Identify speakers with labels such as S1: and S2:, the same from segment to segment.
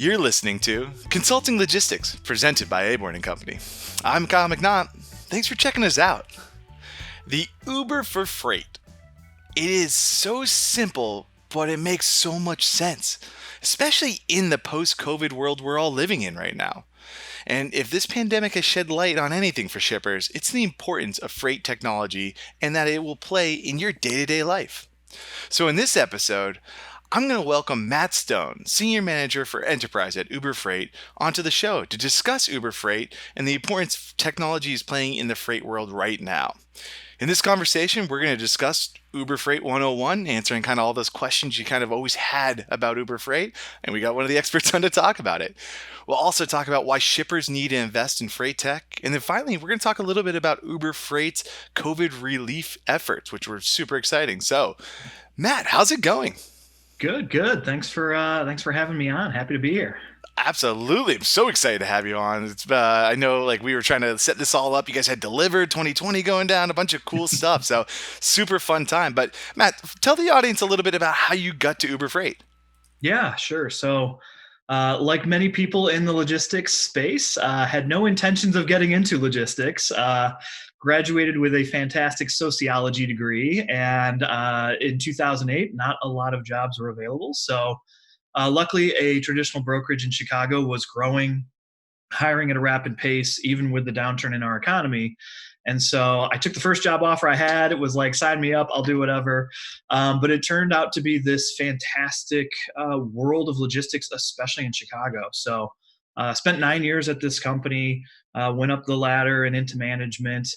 S1: You're listening to Consulting Logistics, presented by Aborn & Company. I'm Kyle MacNaught. Thanks for checking us out. The Uber for freight. It is so simple, but it makes so much sense, especially in the post-COVID world we're all living in right now. And if this pandemic has shed light on anything for shippers, it's the importance of freight technology and that it will play in your day-to-day life. So in this episode, I'm going to welcome Matt Stone, Senior Manager for Enterprise at Uber Freight, onto the show to discuss Uber Freight and the importance technology is playing in the freight world right now. In this conversation, we're going to discuss Uber Freight 101, answering kind of all those questions you kind of always had about Uber Freight, and we got one of the experts on to talk about it. We'll also talk about why shippers need to invest in freight tech, and then finally, we're going to talk a little bit about Uber Freight's COVID relief efforts, which were super exciting. So, Matt, how's it going?
S2: Good. Thanks for having me on. Happy to be here.
S1: Absolutely. I'm so excited to have you on. I know we were trying to set this all up. You guys had delivered 2020 going down, a bunch of cool stuff. So super fun time. But Matt, tell the audience a little bit about how you got to Uber Freight.
S2: Yeah, sure. So, like many people in the logistics space, had no intentions of getting into logistics. Graduated with a fantastic sociology degree, and in 2008, not a lot of jobs were available. So, luckily, a traditional brokerage in Chicago was growing, hiring at a rapid pace, even with the downturn in our economy. And so I took the first job offer I had. It was like, sign me up, I'll do whatever. But it turned out to be this fantastic world of logistics, especially in Chicago. So spent 9 years at this company, went up the ladder and into management.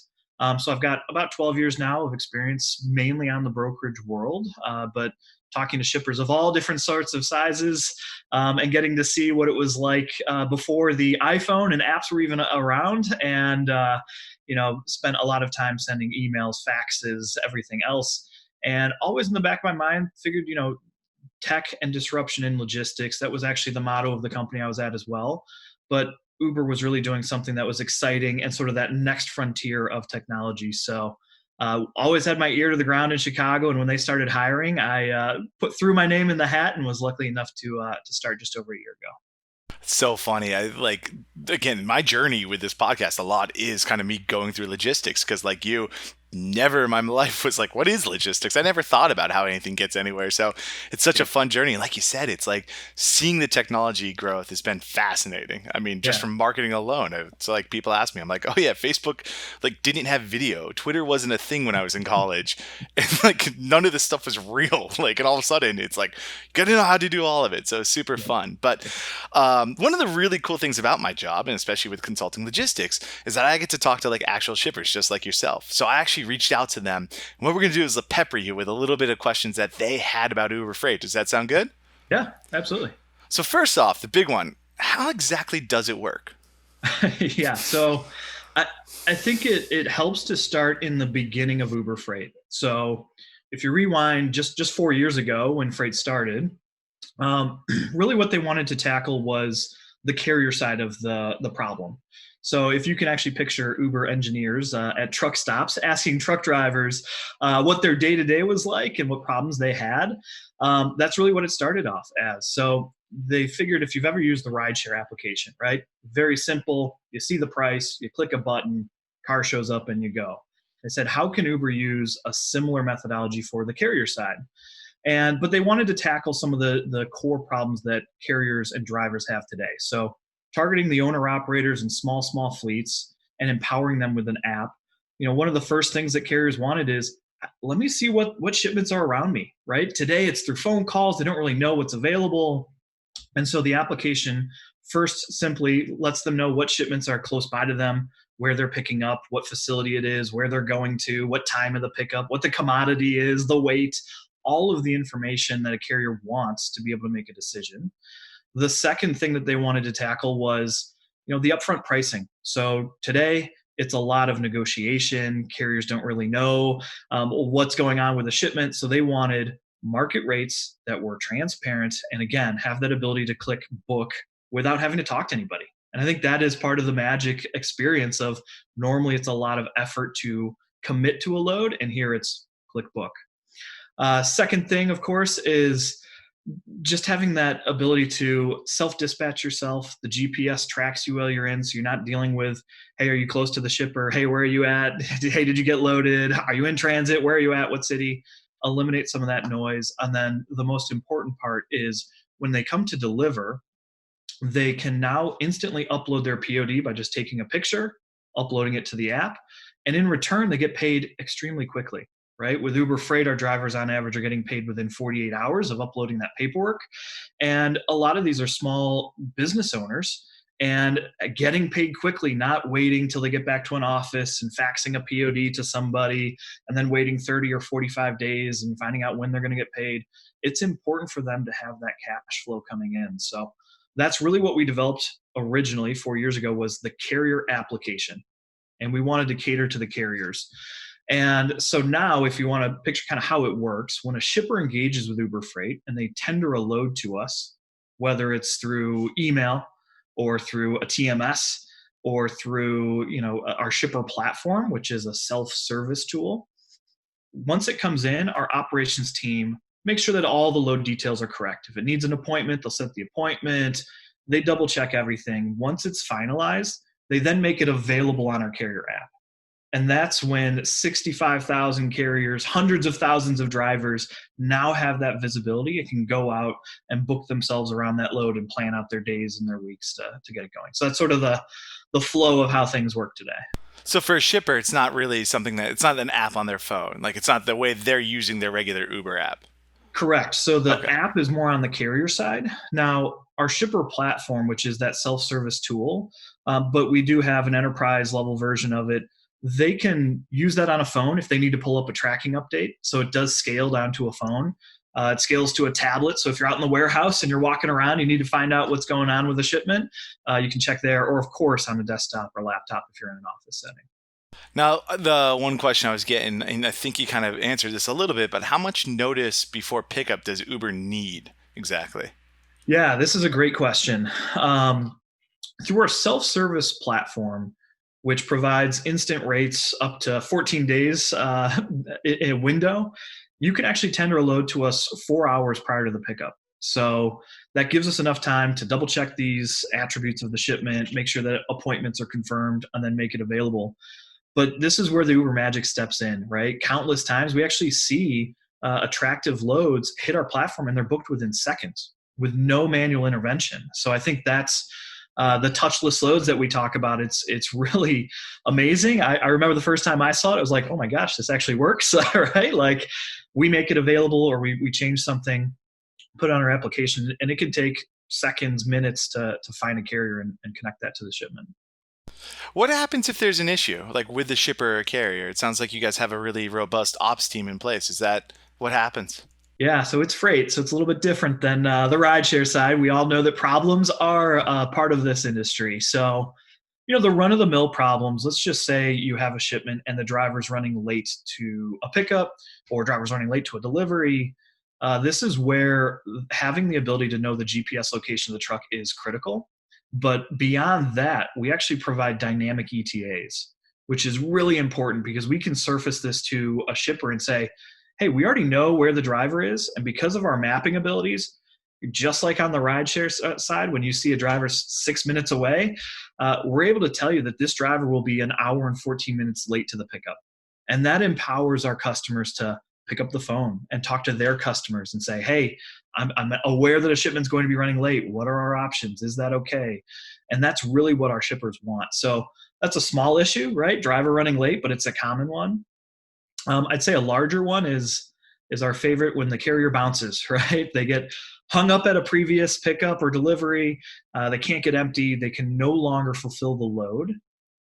S2: So I've got about 12 years now of experience, mainly on the brokerage world, but talking to shippers of all different sorts of sizes, and getting to see what it was like before the iPhone and apps were even around, and spent a lot of time sending emails, faxes, everything else. And always in the back of my mind, figured, tech and disruption in logistics. That was actually the motto of the company I was at as well. But Uber was really doing something that was exciting and sort of that next frontier of technology. So always had my ear to the ground in Chicago, and when they started hiring, I threw my name in the hat and was lucky enough to start just over a year ago.
S1: So funny. Again, my journey with this podcast a lot is kind of me going through logistics because, like you, never in my life was like, what is logistics? I never thought about how anything gets anywhere. So it's such a fun journey. And like you said, it's like seeing the technology growth has been fascinating. I mean, just
S2: Yeah.
S1: from marketing alone. It's like people ask me, I'm like, oh yeah, Facebook didn't have video. Twitter wasn't a thing when I was in college. And none of this stuff was real. And all of a sudden it's like, you got to know how to do all of it. So super fun. But one of the really cool things about my job, and especially with consulting logistics, is that I get to talk to actual shippers just like yourself. So I actually reached out to them. And what we're going to do is pepper you with a little bit of questions that they had about Uber Freight. Does that sound good?
S2: Yeah, absolutely.
S1: So first off, the big one, how exactly does it work?
S2: Yeah. So I, I think it helps to start in the beginning of Uber Freight. So if you rewind just 4 years ago when Freight started, really what they wanted to tackle was the carrier side of the problem. So if you can actually picture Uber engineers at truck stops asking truck drivers what their day to day was like and what problems they had, that's really what it started off as. So they figured, if you've ever used the rideshare application, right? Very simple. You see the price, you click a button, car shows up, and you go. They said, how can Uber use a similar methodology for the carrier side? But they wanted to tackle some of the core problems that carriers and drivers have today. So targeting the owner operators and small fleets and empowering them with an app. One of the first things that carriers wanted is, let me see what shipments are around me, right? Today it's through phone calls. They don't really know what's available. And so the application first simply lets them know what shipments are close by to them, where they're picking up, what facility it is, where they're going to, what time of the pickup, what the commodity is, the weight, all of the information that a carrier wants to be able to make a decision. The second thing that they wanted to tackle was, the upfront pricing. So today it's a lot of negotiation. Carriers don't really know what's going on with the shipment. So they wanted market rates that were transparent and, again, have that ability to click book without having to talk to anybody. And I think that is part of the magic experience of, normally it's a lot of effort to commit to a load, and here it's click book. Second thing, of course, is just having that ability to self-dispatch yourself. The GPS tracks you while you're in, so you're not dealing with, hey, are you close to the shipper? Hey, where are you at? Hey, did you get loaded? Are you in transit? Where are you at? What city? Eliminate some of that noise. And then the most important part is when they come to deliver, they can now instantly upload their POD by just taking a picture, uploading it to the app, and in return, they get paid extremely quickly, right? With Uber Freight, our drivers on average are getting paid within 48 hours of uploading that paperwork. And a lot of these are small business owners and getting paid quickly, not waiting till they get back to an office and faxing a POD to somebody and then waiting 30 or 45 days and finding out when they're going to get paid. It's important for them to have that cash flow coming in. So that's really what we developed originally 4 years ago, was the carrier application. And we wanted to cater to the carriers. And so now, if you want to picture kind of how it works, when a shipper engages with Uber Freight and they tender a load to us, whether it's through email or through a TMS or through, our shipper platform, which is a self-service tool, once it comes in, our operations team makes sure that all the load details are correct. If it needs an appointment, they'll set the appointment. They double check everything. Once it's finalized, they then make it available on our carrier app. And that's when 65,000 carriers, hundreds of thousands of drivers now have that visibility and can go out and book themselves around that load and plan out their days and their weeks to get it going. So that's sort of the flow of how things work today.
S1: So for a shipper, it's not really it's not an app on their phone. Like, it's not the way they're using their regular Uber app.
S2: Correct. So the app is more on the carrier side. Now, our shipper platform, which is that self-service tool, but we do have an enterprise level version of it. They can use that on a phone if they need to pull up a tracking update. So it does scale down to a phone. It scales to a tablet. So if you're out in the warehouse and you're walking around, you need to find out what's going on with the shipment, you can check there, or of course on a desktop or laptop if you're in an office setting.
S1: Now, the one question I was getting, and I think you kind of answered this a little bit, but how much notice before pickup does Uber need exactly?
S2: Yeah, this is a great question. Through our self-service platform, which provides instant rates up to 14 days in a window, you can actually tender a load to us 4 hours prior to the pickup. So that gives us enough time to double check these attributes of the shipment, make sure that appointments are confirmed, and then make it available. But this is where the Uber magic steps in, right? Countless times we actually see attractive loads hit our platform and they're booked within seconds with no manual intervention. So I think that's the touchless loads that we talk about. It's really amazing. I remember the first time I saw it, I was like, oh my gosh, this actually works, right? Like, we make it available, or we change something, put it on our application, and it can take seconds, minutes to find a carrier and connect that to the shipment.
S1: What happens if there's an issue, like with the shipper or carrier? It sounds like you guys have a really robust ops team in place. Is that what happens?
S2: Yeah, so it's freight, so it's a little bit different than the rideshare side. We all know that problems are part of this industry. So, the run-of-the-mill problems, let's just say you have a shipment and the driver's running late to a pickup or driver's running late to a delivery. This is where having the ability to know the GPS location of the truck is critical. But beyond that, we actually provide dynamic ETAs, which is really important because we can surface this to a shipper and say, hey, we already know where the driver is. And because of our mapping abilities, just like on the rideshare side, when you see a driver 6 minutes away, we're able to tell you that this driver will be an hour and 14 minutes late to the pickup. And that empowers our customers to pick up the phone and talk to their customers and say, hey, I'm aware that a shipment's going to be running late. What are our options? Is that okay? And that's really what our shippers want. So that's a small issue, right? Driver running late, but it's a common one. I'd say a larger one is our favorite, when the carrier bounces, right? They get hung up at a previous pickup or delivery. They can't get empty. They can no longer fulfill the load.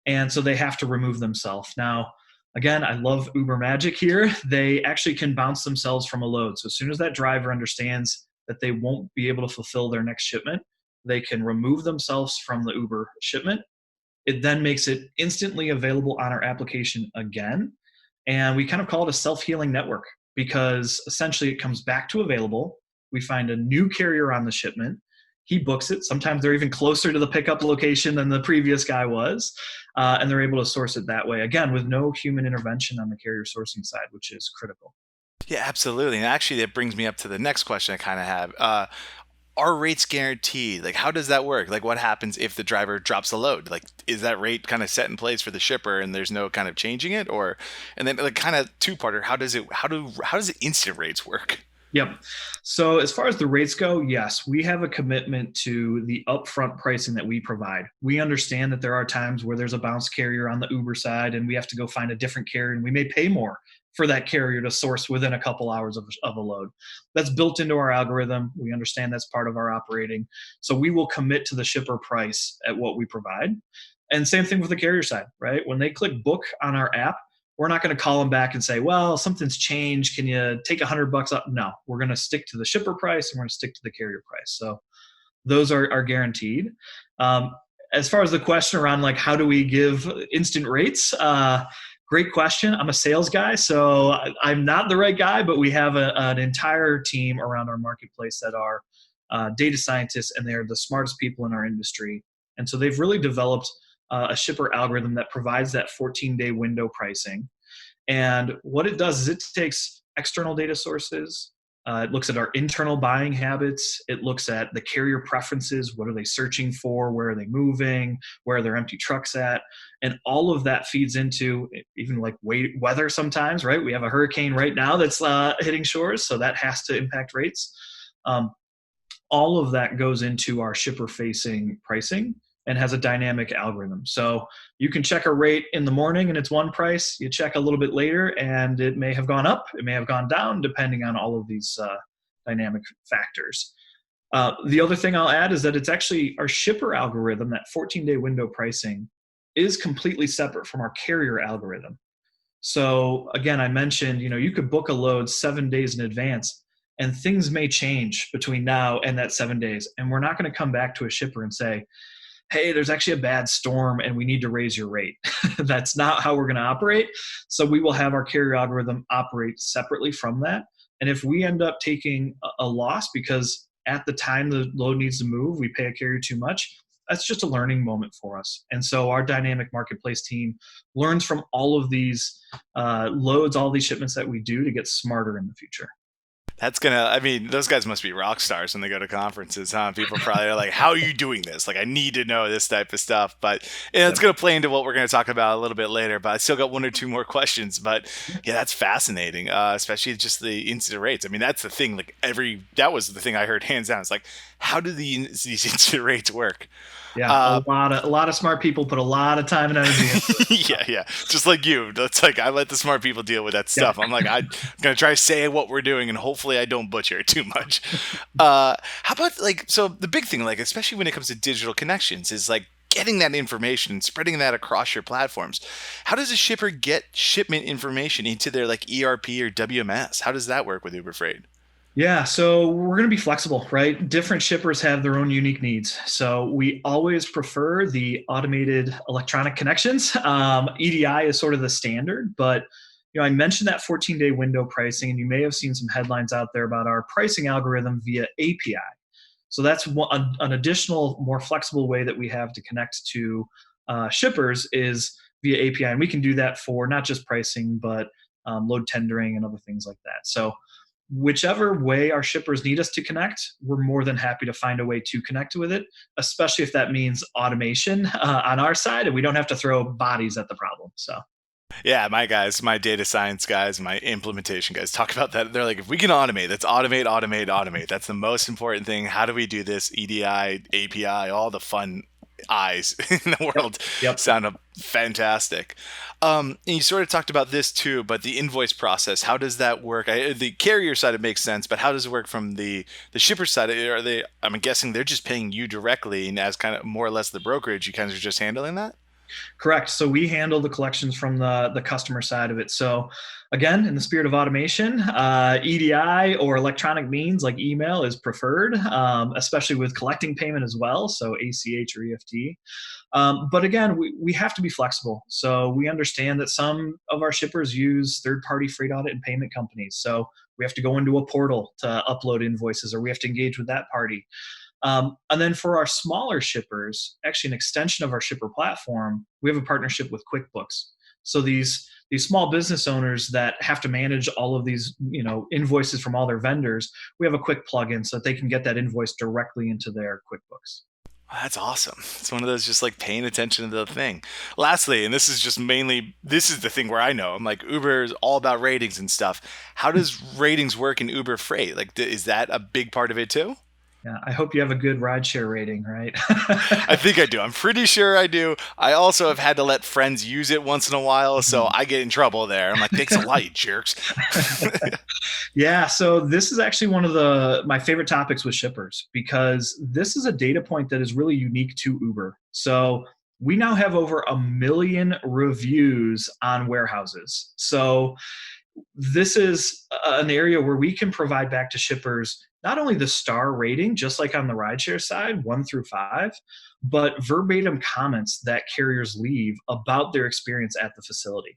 S2: And so they have to remove themselves. Now, again, I love Uber magic here. They actually can bounce themselves from a load. So as soon as that driver understands that they won't be able to fulfill their next shipment, they can remove themselves from the Uber shipment. It then makes it instantly available on our application again. And we kind of call it a self-healing network, because essentially it comes back to available. We find a new carrier on the shipment. He books it. Sometimes they're even closer to the pickup location than the previous guy was. And they're able to source it that way, again, with no human intervention on the carrier sourcing side, which is critical.
S1: Yeah, absolutely. And actually, that brings me up to the next question I kind of have. Are rates guaranteed? Like, how does that work? Like, what happens if the driver drops a load? Like, is that rate kind of set in place for the shipper and there's no kind of changing it? Or, and then like kind of two-parter, how does the instant rates work?
S2: Yep. So as far as the rates go, yes, we have a commitment to the upfront pricing that we provide. We understand that there are times where there's a bounce carrier on the Uber side and we have to go find a different carrier and we may pay more for that carrier to source within a couple hours of a load. That's built into our algorithm. We understand that's part of our operating. So we will commit to the shipper price at what we provide. And same thing with the carrier side, right? When they click book on our app, we're not going to call them back and say, well, something's changed. Can you take $100 up? No, we're going to stick to the shipper price and we're going to stick to the carrier price. So those are guaranteed. Um, as far as the question around like, how do we give instant rates? Great question. I'm a sales guy, so I'm not the right guy, but we have an entire team around our marketplace that are data scientists, and they're the smartest people in our industry. And so they've really developed a shipper algorithm that provides that 14-day window pricing. And what it does is it takes external data sources. It looks at our internal buying habits. It looks at the carrier preferences. What are they searching for? Where are they moving? Where are their empty trucks at? And all of that feeds into even like weather sometimes, right? We have a hurricane right now that's hitting shores, so that has to impact rates. Um, all of that goes into our shipper facing pricing and has a dynamic algorithm. So you can check a rate in the morning and it's one price. You check a little bit later and it may have gone up, it may have gone down, depending on all of these dynamic factors. The other thing I'll add is that it's actually our shipper algorithm, that 14-day window pricing, is completely separate from our carrier algorithm. So again, I mentioned, you could book a load 7 days in advance and things may change between now and that 7 days. And we're not going to come back to a shipper and say, hey, there's actually a bad storm and we need to raise your rate. That's not how we're going to operate. So we will have our carrier algorithm operate separately from that. And if we end up taking a loss because at the time the load needs to move, we pay a carrier too much, that's just a learning moment for us. And so our dynamic marketplace team learns from all of these loads, all these shipments that we do to get smarter in the future.
S1: I mean, those guys must be rock stars when they go to conferences, huh? People probably are like, how are you doing this? Like, I need to know this type of stuff. But it's going to play into what we're going to talk about a little bit later. But I still got one or two more questions. But yeah, that's fascinating, especially just the incident rates. I mean, that's the thing. That was the thing I heard hands down. It's like, how do these incident rates work?
S2: Yeah, a lot of smart people put a lot of time and energy into it.
S1: Yeah. Just like you. That's like I let the smart people deal with that
S2: Yeah.
S1: stuff. I'm like, I'm gonna try to say what we're doing and hopefully I don't butcher it too much. How about like so the big thing, like especially when it comes to digital connections, is like getting that information and spreading that across your platforms. How does a shipper get shipment information into their like ERP or WMS? How does that work with Uber Freight?
S2: Yeah, so we're going to be flexible, right? Different shippers have their own unique needs. So we always prefer the automated electronic connections. EDI is sort of the standard, but I mentioned that 14-day window pricing, and you may have seen some headlines out there about our pricing algorithm via API. So that's an additional, more flexible way that we have to connect to shippers is via API, and we can do that for not just pricing, but load tendering and other things like that. So whichever way our shippers need us to connect, we're more than happy to find a way to connect with it, especially if that means automation on our side and we don't have to throw bodies at the problem. So,
S1: Yeah, my guys, my data science guys, my implementation guys talk about that. They're like, if we can automate, let's automate, automate, automate. That's the most important thing. How do we do this? EDI, API, all the fun eyes in the
S2: yep.
S1: world
S2: Yep.
S1: sound fantastic. And you sort of talked about this too, but the invoice process, how does that work? The carrier side, it makes sense, but how does it work from the shipper side? Are they? I'm guessing they're just paying you directly, and as kind of more or less the brokerage, you kind of are just handling that.
S2: Correct. So we handle the collections from the customer side of it. So again, in the spirit of automation, EDI or electronic means like email is preferred, especially with collecting payment as well. So ACH or EFT. But again, we have to be flexible. So we understand that some of our shippers use third-party freight audit and payment companies. So we have to go into a portal to upload invoices, or we have to engage with that party. And then for our smaller shippers, actually an extension of our shipper platform, we have a partnership with QuickBooks. So these these small business owners that have to manage all of these, invoices from all their vendors, we have a quick plugin so that they can get that invoice directly into their QuickBooks.
S1: That's awesome. It's one of those just like paying attention to the thing. Lastly, and this is just mainly, this is the thing where I know I'm like Uber is all about ratings and stuff. How does ratings work in Uber Freight? Like, is that a big part of it too?
S2: Yeah, I hope you have a good rideshare rating, right?
S1: I think I do. I'm pretty sure I do. I also have had to let friends use it once in a while, so I get in trouble there. I'm like, thanks a lot, you jerks.
S2: Yeah, so this is actually one of my favorite topics with shippers, because this is a data point that is really unique to Uber. So we now have over 1 million reviews on warehouses. So this is an area where we can provide back to shippers not only the star rating, just like on the rideshare side, 1 through 5, but verbatim comments that carriers leave about their experience at the facility.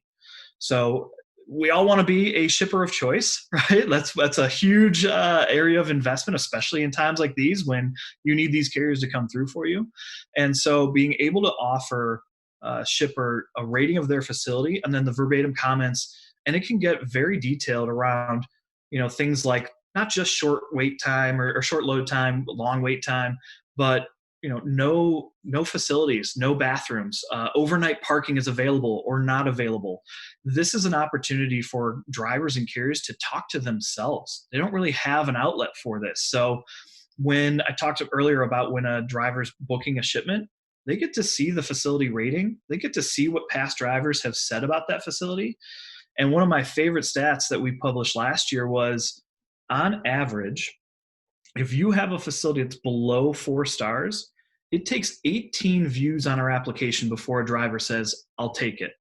S2: So we all want to be a shipper of choice, right? That's a huge area of investment, especially in times like these when you need these carriers to come through for you. And so being able to offer a shipper a rating of their facility and then the verbatim comments, and it can get very detailed around, things like not just short wait time or short load time, long wait time, but no facilities, no bathrooms, overnight parking is available or not available. This is an opportunity for drivers and carriers to talk to themselves. They don't really have an outlet for this. So when I talked earlier about when a driver's booking a shipment, they get to see the facility rating. They get to see what past drivers have said about that facility. And one of my favorite stats that we published last year was, on average, if you have a facility that's below 4 stars, it takes 18 views on our application before a driver says, I'll take it.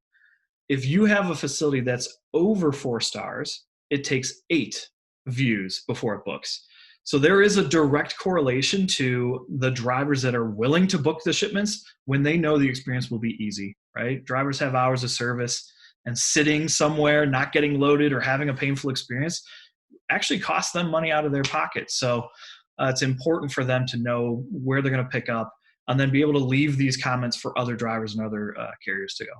S2: If you have a facility that's over 4 stars, it takes 8 views before it books. So there is a direct correlation to the drivers that are willing to book the shipments when they know the experience will be easy, right? Drivers have hours of service, and sitting somewhere, not getting loaded or having a painful experience actually costs them money out of their pocket. So it's important for them to know where they're going to pick up and then be able to leave these comments for other drivers and other carriers to go.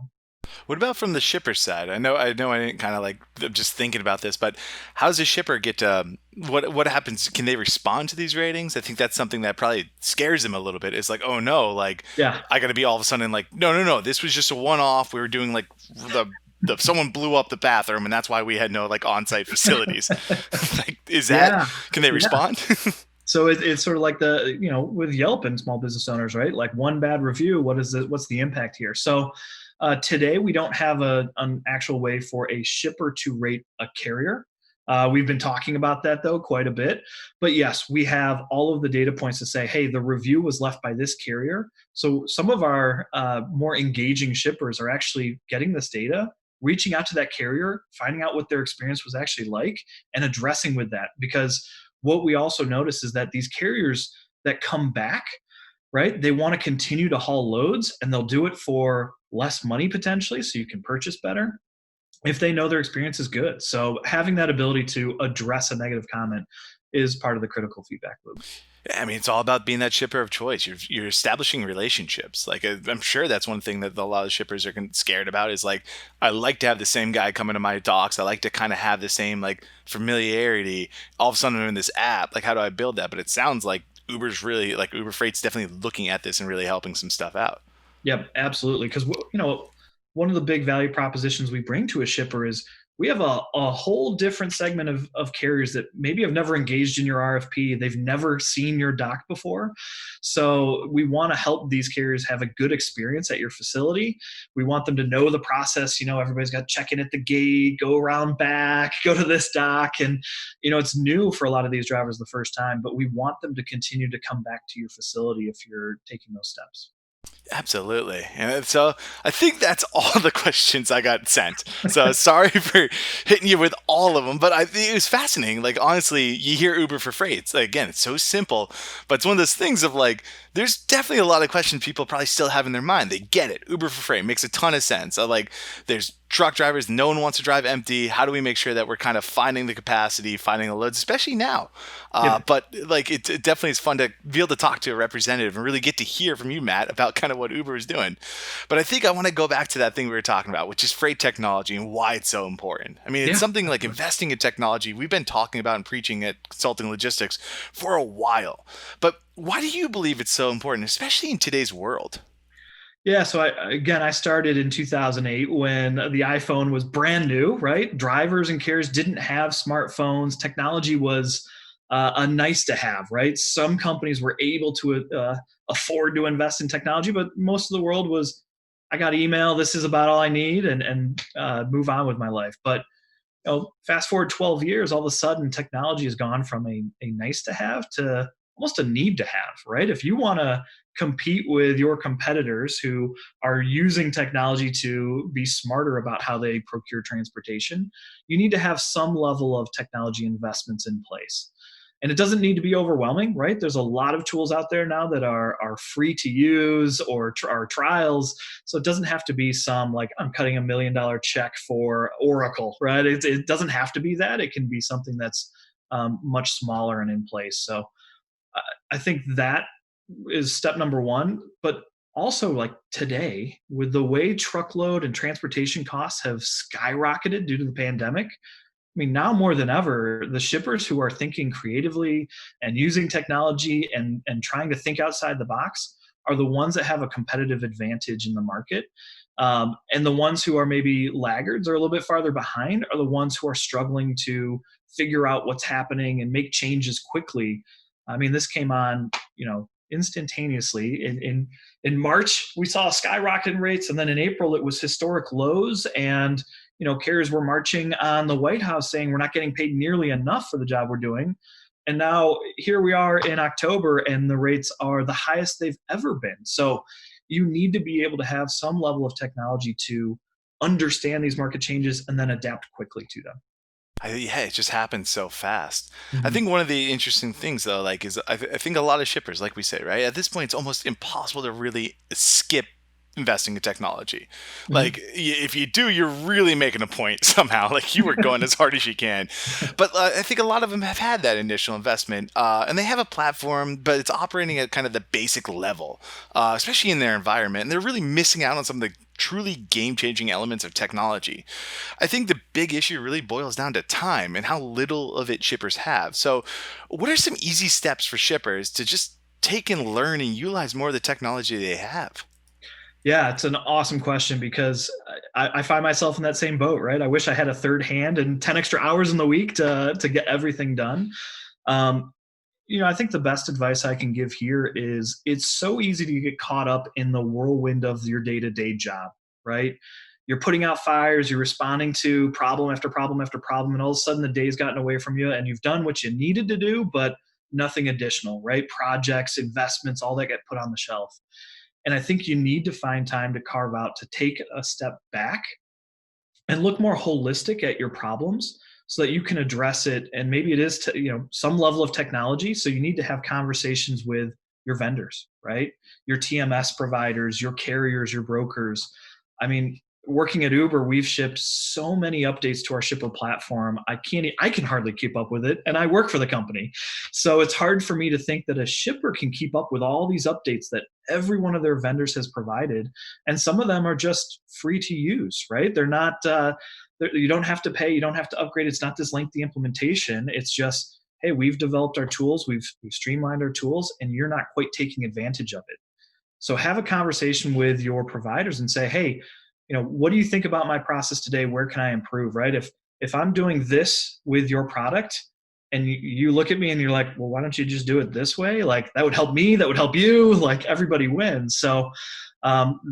S1: What about from the shipper side? I didn't kind of like, I'm just thinking about this, but how does a shipper get to, what happens? Can they respond to these ratings? I think that's something that probably scares them a little bit. It's like, oh no, like,
S2: Yeah.
S1: I got to be all of a sudden like, no, this was just a one-off. We were doing like someone blew up the bathroom and that's why we had no like on-site facilities. Like, can they respond?
S2: So it's sort of like with Yelp and small business owners, right? Like one bad review, what's the impact here? So today we don't have an actual way for a shipper to rate a carrier. We've been talking about that though quite a bit, but yes, we have all of the data points to say, hey, the review was left by this carrier. So some of our more engaging shippers are actually getting this data, reaching out to that carrier, finding out what their experience was actually like, and addressing with that. Because what we also notice is that these carriers that come back, right, they want to continue to haul loads, and they'll do it for less money potentially, so you can purchase better if they know their experience is good. So having that ability to address a negative comment is part of the critical feedback loop.
S1: I mean, it's all about being that shipper of choice. You're establishing relationships. Like, I'm sure that's one thing that a lot of shippers are scared about is like, I like to have the same guy come into my docs. I like to kind of have the same like familiarity. All of a sudden I'm in this app. Like, how do I build that? But it sounds like Uber's really like Uber Freight's definitely looking at this and really helping some stuff out.
S2: Yep, absolutely. Because one of the big value propositions we bring to a shipper is we have a whole different segment of carriers that maybe have never engaged in your RFP. They've never seen your doc before. So we want to help these carriers have a good experience at your facility. We want them to know the process. Everybody's got to check in at the gate, go around back, go to this dock. And, it's new for a lot of these drivers the first time, but we want them to continue to come back to your facility if you're taking those steps.
S1: Absolutely. And so I think that's all the questions I got sent. So sorry for hitting you with all of them, but I think it was fascinating. Like, honestly, you hear Uber for Freight. Again, it's so simple, but it's one of those things of like, there's definitely a lot of questions people probably still have in their mind. They get it. Uber for Freight makes a ton of sense. Like, there's truck drivers, no one wants to drive empty. How do we make sure that we're kind of finding the capacity, finding the loads, especially now?
S2: Yep.
S1: But like, it definitely is fun to be able to talk to a representative and really get to hear from you, Matt, about kind of what Uber is doing. But I think I want to go back to that thing we were talking about, which is freight technology and why it's so important. I mean, it's
S2: Yeah.
S1: something like investing in technology we've been talking about and preaching at Consulting Logistics for a while. But why do you believe it's so important, especially in today's world?
S2: Yeah, so I started in 2008 when the iPhone was brand new, right? Drivers and carriers didn't have smartphones. Technology was a nice to have, right? Some companies were able to afford to invest in technology, but most of the world was, I got email, this is about all I need, and move on with my life. But fast forward 12 years, all of a sudden technology has gone from a nice to have to almost a need to have, right? If you want to compete with your competitors who are using technology to be smarter about how they procure transportation, you need to have some level of technology investments in place. And it doesn't need to be overwhelming, right? There's a lot of tools out there now that are free to use or are trials. So it doesn't have to be some like I'm cutting $1 million check for Oracle, right? It doesn't have to be that. It can be something that's much smaller and in place. So I think that is step number one. But also, like today, with the way truckload and transportation costs have skyrocketed due to the pandemic, I mean, now more than ever, the shippers who are thinking creatively and using technology and trying to think outside the box are the ones that have a competitive advantage in the market. And the ones who are maybe laggards or a little bit farther behind are the ones who are struggling to figure out what's happening and make changes quickly. I mean, this came on, instantaneously. In March, we saw a skyrocket in rates, and then in April, it was historic lows. And carriers were marching on the White House saying we're not getting paid nearly enough for the job we're doing. And now here we are in October, and the rates are the highest they've ever been. So you need to be able to have some level of technology to understand these market changes and then adapt quickly to them.
S1: Yeah, it just happens so fast. I
S2: Mhm.
S1: think one of the interesting things though, like, is I think a lot of shippers, like we say, right? At this point, it's almost impossible to really skip investing in technology. Like,
S2: Mhm.
S1: if you do, you're really making a point somehow. Like, you were going as hard as you can. But I think a lot of them have had that initial investment, and they have a platform, but it's operating at kind of the basic level, especially in their environment. And they're really missing out on some of the truly game-changing elements of technology. I think the big issue really boils down to time and how little of it shippers have. So, what are some easy steps for shippers to just take and learn and utilize more of the technology they have?
S2: Yeah, it's an awesome question because I find myself in that same boat, right? I wish I had a third hand and 10 extra hours in the week to get everything done. Um, I think the best advice I can give here is it's so easy to get caught up in the whirlwind of your day to day job, right? You're putting out fires, you're responding to problem after problem after problem, and all of a sudden the day's gotten away from you and you've done what you needed to do, but nothing additional, right? Projects, investments, all that get put on the shelf. And I think you need to find time to carve out to take a step back and look more holistic at your problems so that you can address it. And maybe it is some level of technology. So you need to have conversations with your vendors, right? Your TMS providers, your carriers, your brokers. I mean, working at Uber, we've shipped so many updates to our shipper platform. I can hardly keep up with it, and I work for the company. So it's hard for me to think that a shipper can keep up with all these updates that every one of their vendors has provided, and some of them are just free to use, right? They're not you don't have to pay, you don't have to upgrade. It's not this lengthy implementation. It's just, hey, we've developed our tools, we've streamlined our tools, and you're not quite taking advantage of it. So have a conversation with your providers and say, hey, what do you think about my process today? Where can I improve? Right? If I'm doing this with your product and you look at me and you're like, well, why don't you just do it this way? Like that would help me, that would help you, like everybody wins. So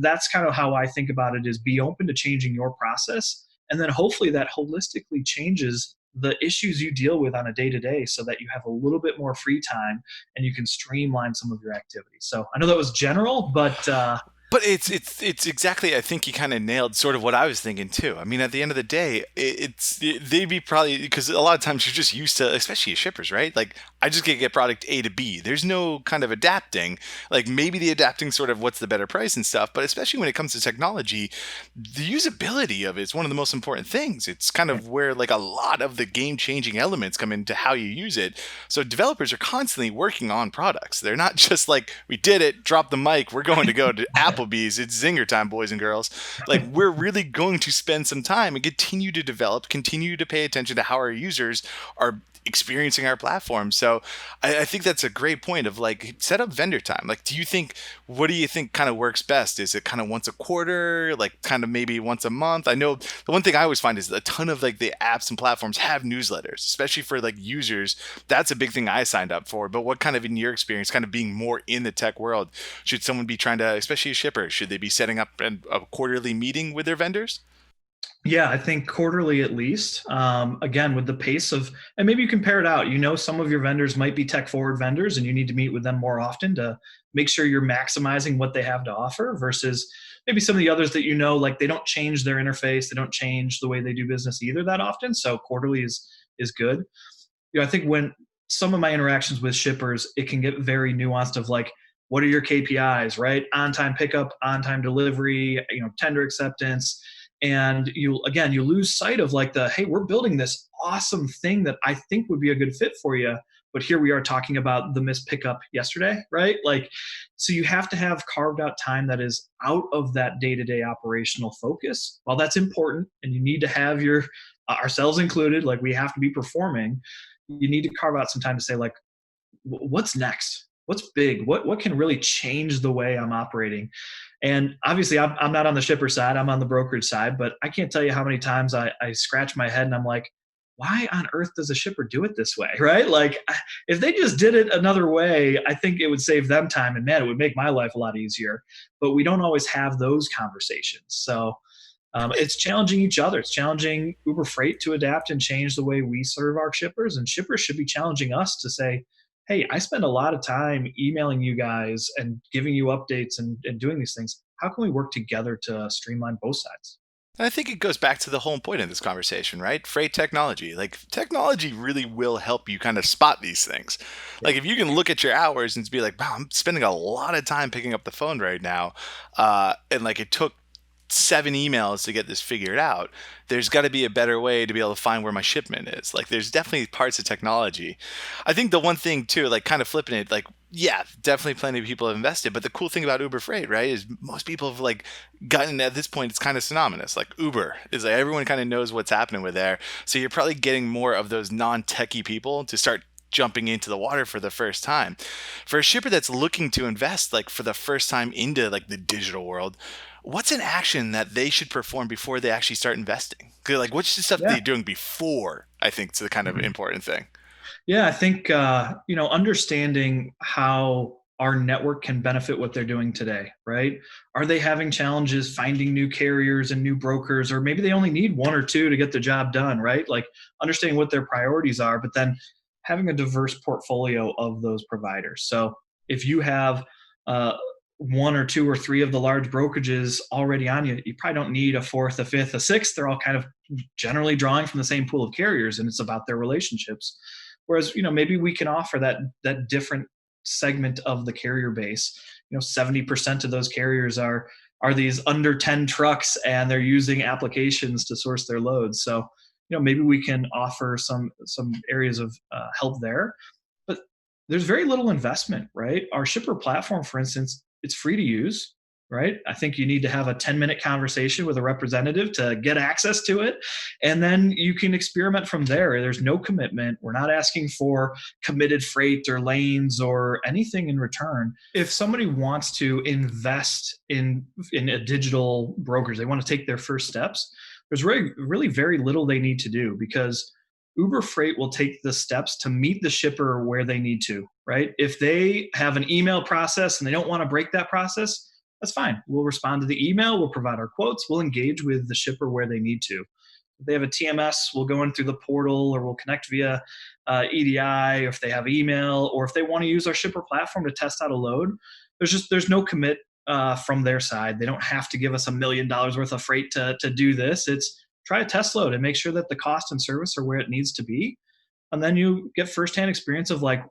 S2: that's kind of how I think about it, is be open to changing your process. And then hopefully that holistically changes the issues you deal with on a day to day so that you have a little bit more free time and you can streamline some of your activities. So I know that was general, but
S1: But it's exactly. I think you kind of nailed sort of what I was thinking too. I mean, at the end of the day, they'd be probably because a lot of times you're just used to, especially as shippers, right? Like I just get product A to B. There's no kind of adapting. Like maybe the adapting sort of what's the better price and stuff. But especially when it comes to technology, the usability of it is one of the most important things. It's kind of where like a lot of the game changing elements come into how you use it. So developers are constantly working on products. They're not just like we did it, drop the mic, we're going to go to Applebee's. It's zinger time, boys and girls. Like we're really going to spend some time and continue to develop, continue to pay attention to how our users are experiencing our platform. So I think that's a great point of like set up vendor time. Like, what do you think kind of works best? Is it kind of once a quarter, like kind of maybe once a month? I know the one thing I always find is a ton of like the apps and platforms have newsletters, especially for like users. That's a big thing I signed up for. But what kind of in your experience, kind of being more in the tech world, should someone be trying to, especially a shipper, should they be setting up a quarterly meeting with their vendors?
S2: Yeah, I think quarterly at least. Again, with the pace of, and maybe you compare it out. Some of your vendors might be tech forward vendors, and you need to meet with them more often to make sure you're maximizing what they have to offer versus maybe some of the others that like they don't change their interface, they don't change the way they do business either that often. So quarterly is good. I think when some of my interactions with shippers, it can get very nuanced of like, what are your KPIs, right? On time pickup, on time delivery, tender acceptance. And you lose sight of like hey, we're building this awesome thing that I think would be a good fit for you. But here we are talking about the missed pickup yesterday, right? Like, so you have to have carved out time that is out of that day-to-day operational focus. While that's important and you need to have your ourselves included, like we have to be performing, you need to carve out some time to say like, what's next? What's big? What can really change the way I'm operating? And obviously, I'm not on the shipper side. I'm on the brokerage side. But I can't tell you how many times I scratch my head and I'm like, why on earth does a shipper do it this way? Right? Like, if they just did it another way, I think it would save them time. And man, it would make my life a lot easier. But we don't always have those conversations. So it's challenging each other. It's challenging Uber Freight to adapt and change the way we serve our shippers. And shippers should be challenging us to say, hey, I spend a lot of time emailing you guys and giving you updates and doing these things. How can we work together to streamline both sides?
S1: And I think it goes back to the whole point of this conversation, right? Freight technology. Like technology really will help you kind of spot these things.
S2: Yeah.
S1: Like if you can look at your hours and be like, wow, I'm spending a lot of time picking up the phone right now. And like it took 7 emails to get this figured out. There's got to be a better way to be able to find where my shipment is. Like there's definitely parts of technology. I think the one thing too, like kind of flipping it, like yeah, definitely plenty of people have invested. But the cool thing about Uber Freight, right, is most people have like gotten at this point, it's kind of synonymous. Like Uber is like everyone kind of knows what's happening with there. So you're probably getting more of those non-techie people to start jumping into the water for the first time. For a shipper that's looking to invest like for the first time into like the digital world, what's an action that they should perform before they actually start investing? 'Cause, like what's the stuff that
S2: Yeah.
S1: they're doing before, I think, is the kind of
S2: Mhm.
S1: important thing.
S2: Yeah, I think understanding how our network can benefit what they're doing today, right? Are they having challenges finding new carriers and new brokers, or maybe they only need one or two to get the job done, right? Like understanding what their priorities are, but then having a diverse portfolio of those providers. So if you have uh, one or two or three of the large brokerages already on you, you probably don't need a fourth, a fifth, a sixth. They're all kind of generally drawing from the same pool of carriers, and it's about their relationships. Whereas, maybe we can offer that different segment of the carrier base. 70% of those carriers are these under 10 trucks, and they're using applications to source their loads. So, maybe we can offer some areas of help there. But there's very little investment, right? Our shipper platform, for instance, it's free to use, right? I think you need to have a 10-minute conversation with a representative to get access to it. And then you can experiment from there. There's no commitment. We're not asking for committed freight or lanes or anything in return. If somebody wants to invest in a digital brokerage, they want to take their first steps, there's really very little they need to do, because Uber Freight will take the steps to meet the shipper where they need to, right? If they have an email process and they don't want to break that process, that's fine. We'll respond to the email, we'll provide our quotes, we'll engage with the shipper where they need to. If they have a TMS, we'll go in through the portal, or we'll connect via EDI, if they have email, or if they want to use our shipper platform to test out a load. There's no commit from their side. They don't have to give us $1 million worth of freight to do this. It's try a test load and make sure that the cost and service are where it needs to be. And then you get firsthand experience of like,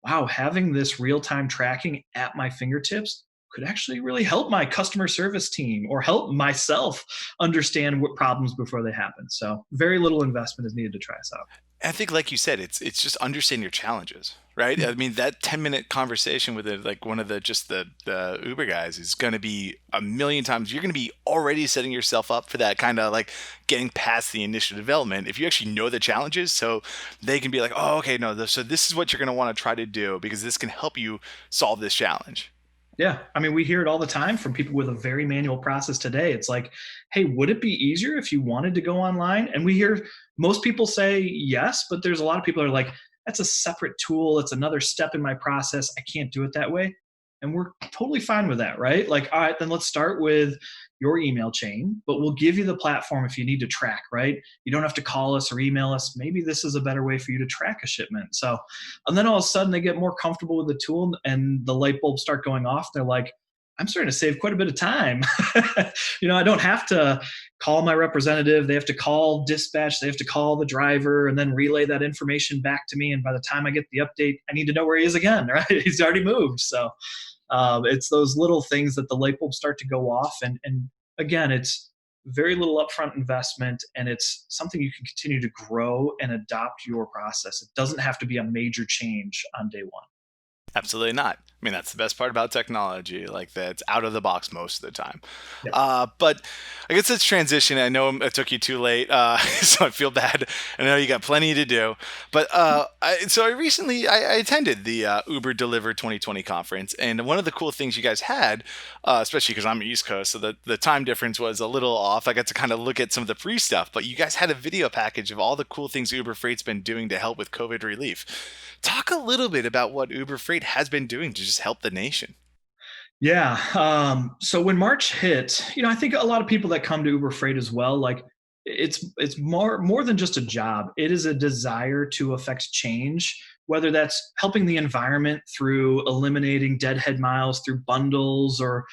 S2: wow, having this real time tracking at my fingertips could actually really help my customer service team or help myself understand what problems before they happen. So very little investment is needed to try us out.
S1: I think, like you said, it's just understand your challenges, right? I mean, that 10-minute conversation with like one of the Uber guys is going to be a million times. You're going to be already setting yourself up for that kind of like getting past the initial development. If you actually know the challenges, so they can be like, oh, okay, no, so this is what you're going to want to try to do because this can help you solve this challenge.
S2: Yeah. I mean, we hear it all the time from people with a very manual process today. It's like, hey, would it be easier if you wanted to go online? And we hear most people say yes, but there's a lot of people who are like, that's a separate tool. It's another step in my process. I can't do it that way. And we're totally fine with that, right? Like, all right, then let's start with your email chain, but we'll give you the platform if you need to track, right? You don't have to call us or email us. Maybe this is a better way for you to track a shipment. So, and then all of a sudden they get more comfortable with the tool and the light bulbs start going off. They're like, I'm starting to save quite a bit of time. I don't have to call my representative. They have to call dispatch. They have to call the driver and then relay that information back to me. And by the time I get the update, I need to know where he is again, right? He's already moved. So it's those little things that the light bulbs start to go off. And again, it's very little upfront investment, and it's something you can continue to grow and adopt your process. It doesn't have to be a major change on day one.
S1: Absolutely not. I mean, that's the best part about technology, like that's out of the box most of the time.
S2: Yep.
S1: But I guess let's transition. I know it took you too late, so I feel bad. I know you got plenty to do. But I recently attended the Uber Deliver 2020 conference, and one of the cool things you guys had, especially because I'm East Coast, so the time difference was a little off. I got to kind of look at some of the pre stuff, but you guys had a video package of all the cool things Uber Freight's been doing to help with COVID relief. Talk a little bit about what Uber Freight has been doing to just help the nation.
S2: Yeah. So when March hit, I think a lot of people that come to Uber Freight as well, like it's more than just a job. It is a desire to affect change, whether that's helping the environment through eliminating deadhead miles through bundles or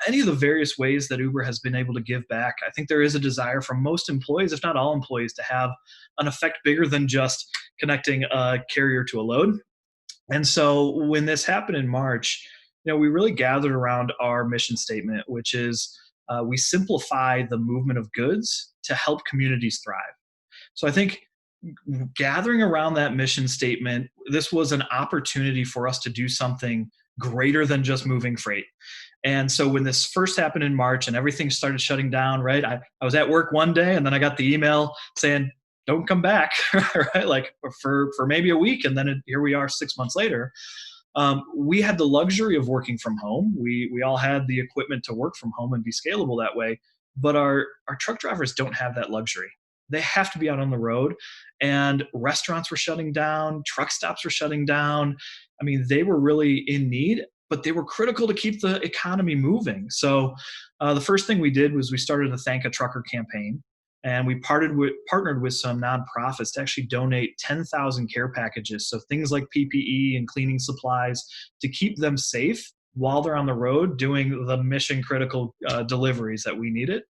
S2: any of the various ways that Uber has been able to give back. I think there is a desire from most employees, if not all employees, to have an effect bigger than just connecting a carrier to a load. And so when this happened in March, we really gathered around our mission statement, which is we simplify the movement of goods to help communities thrive. So I think gathering around that mission statement, this was an opportunity for us to do something greater than just moving freight. And so when this first happened in March and everything started shutting down, right? I was at work one day and then I got the email saying, don't come back, right? Like for maybe a week. And then here we are 6 months later. We had the luxury of working from home. We all had the equipment to work from home and be scalable that way. But our truck drivers don't have that luxury. They have to be out on the road, and restaurants were shutting down, truck stops were shutting down. I mean, they were really in need, but they were critical to keep the economy moving. So the first thing we did was we started a Thank a Trucker campaign. And we partnered with some nonprofits to actually donate 10,000 care packages. So things like PPE and cleaning supplies to keep them safe while they're on the road doing the mission critical deliveries that we needed.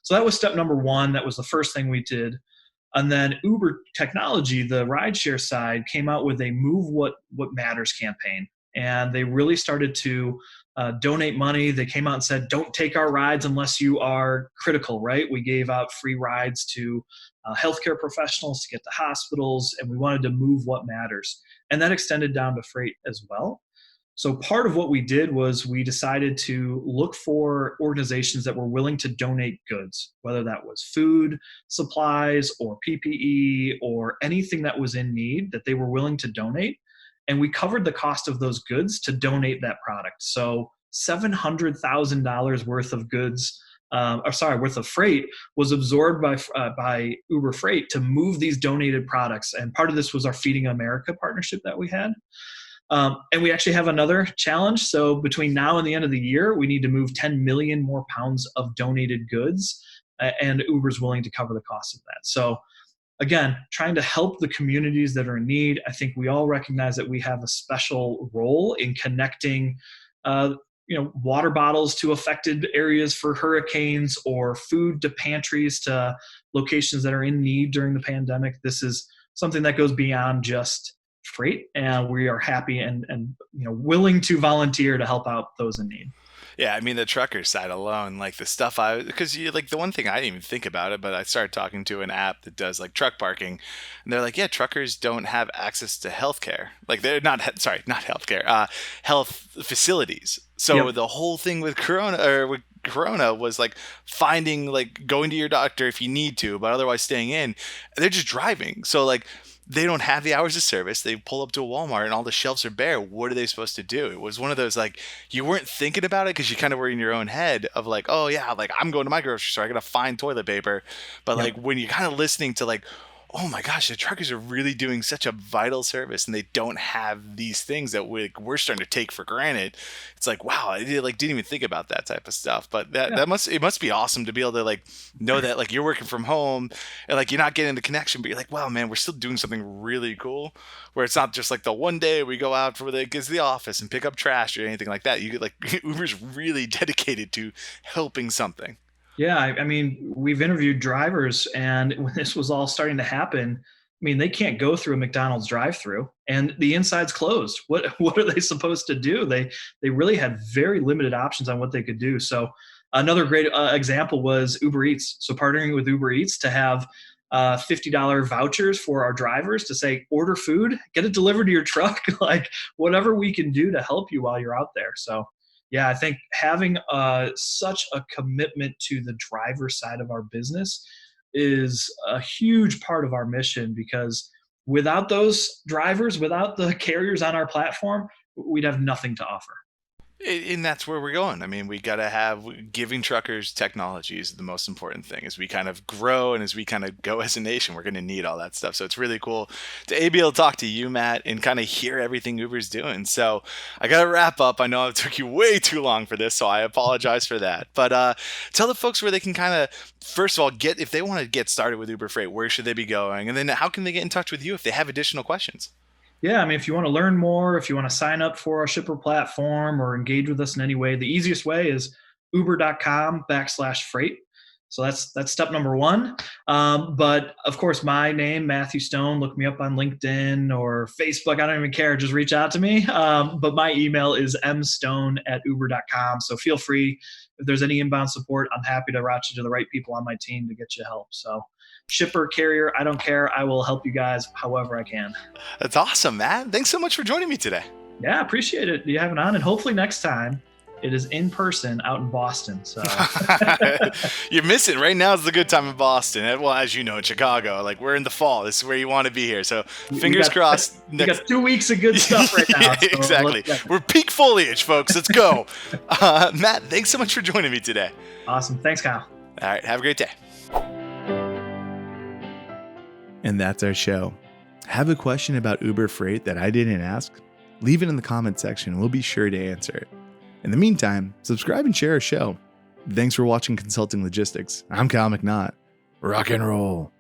S2: So that was step number one. That was the first thing we did. And then Uber Technology, the rideshare side, came out with a Move What Matters campaign. And they really started to donate money. They came out and said, don't take our rides unless you are critical, right? We gave out free rides to healthcare professionals to get to hospitals, and we wanted to move what matters. And that extended down to freight as well. So part of what we did was we decided to look for organizations that were willing to donate goods, whether that was food, supplies, or PPE, or anything that was in need that they were willing to donate. And we covered the cost of those goods to donate that product. So $700,000 worth of goods, worth of freight was absorbed by Uber Freight to move these donated products. And part of this was our Feeding America partnership that we had. And we actually have another challenge. So between now and the end of the year, we need to move 10 million more pounds of donated goods, and Uber's willing to cover the cost of that. So again, trying to help the communities that are in need. I think we all recognize that we have a special role in connecting, water bottles to affected areas for hurricanes, or food to pantries to locations that are in need during the pandemic. This is something that goes beyond just freight, and we are happy and willing to volunteer to help out those in need.
S1: Yeah, I mean the trucker side alone, like the stuff because you like the one thing I didn't even think about it, but I started talking to an app that does like truck parking, and they're like, yeah, truckers don't have access to healthcare. Like they're not not healthcare, health facilities. So
S2: Yep.
S1: the whole thing with Corona was like finding like going to your doctor if you need to, but otherwise staying in. They're just driving, so like they don't have the hours of service. They pull up to a Walmart and all the shelves are bare. What are they supposed to do? It was one of those like you weren't thinking about it because you kind of were in your own head of like, oh yeah, like I'm going to my grocery store. I gotta find toilet paper. But
S2: Yep.
S1: like when you're kind of listening to like, oh my gosh, the truckers are really doing such a vital service and they don't have these things that we're starting to take for granted. It's like, wow, I didn't even think about that type of stuff. But
S2: Yeah.
S1: it must be awesome to be able to like know that like you're working from home and like you're not getting the connection, but you're like, wow, man, we're still doing something really cool. Where it's not just like the one day we go out for the office and pick up trash or anything like that. You get like Uber's really dedicated to helping something.
S2: Yeah, I mean, we've interviewed drivers, and when this was all starting to happen, I mean, they can't go through a McDonald's drive-through, and the inside's closed. What are they supposed to do? They really had very limited options on what they could do. So another great example was Uber Eats. So partnering with Uber Eats to have $50 vouchers for our drivers to say, order food, get it delivered to your truck, like whatever we can do to help you while you're out there. So yeah, I think having such a commitment to the driver side of our business is a huge part of our mission, because without those drivers, without the carriers on our platform, we'd have nothing to offer.
S1: And that's where we're going. I mean, we got to have giving truckers technology is the most important thing. As we kind of grow and as we kind of go as a nation, we're going to need all that stuff. So it's really cool to be able to talk to you, Matt, and kind of hear everything Uber's doing. So I got to wrap up. I know it took you way too long for this, so I apologize for that. But tell the folks where they can kind of, first of all, if they want to get started with Uber Freight, where should they be going? And then how can they get in touch with you if they have additional questions?
S2: Yeah, I mean, if you want to learn more, if you want to sign up for our shipper platform or engage with us in any way, the easiest way is uber.com/freight. So that's step number one. But of course, my name, Matthew Stone, look me up on LinkedIn or Facebook. I don't even care. Just reach out to me. But my email is mstone@uber.com. So feel free. If there's any inbound support, I'm happy to route you to the right people on my team to get you help. So shipper, carrier, I don't care. I will help you guys however I can.
S1: That's awesome, Matt. Thanks so much for joining me today.
S2: Yeah, appreciate it. You having on, and hopefully next time it is in person out in Boston. So
S1: You're missing right now is the good time in Boston. Well, as you know, in Chicago, like we're in the fall. This is where you want to be here. So fingers crossed.
S2: We got 2 weeks of good stuff right now.
S1: Yeah,
S2: So
S1: exactly. We're peak foliage, folks. Let's go. Matt, thanks so much for joining me today.
S2: Awesome. Thanks, Kyle.
S1: All right. Have a great day. And that's our show. Have a question about Uber Freight that I didn't ask? Leave it in the comment section. We'll be sure to answer it. In the meantime, subscribe and share our show. Thanks for watching Consulting Logistics. I'm Kyle MacNaught. Rock and roll.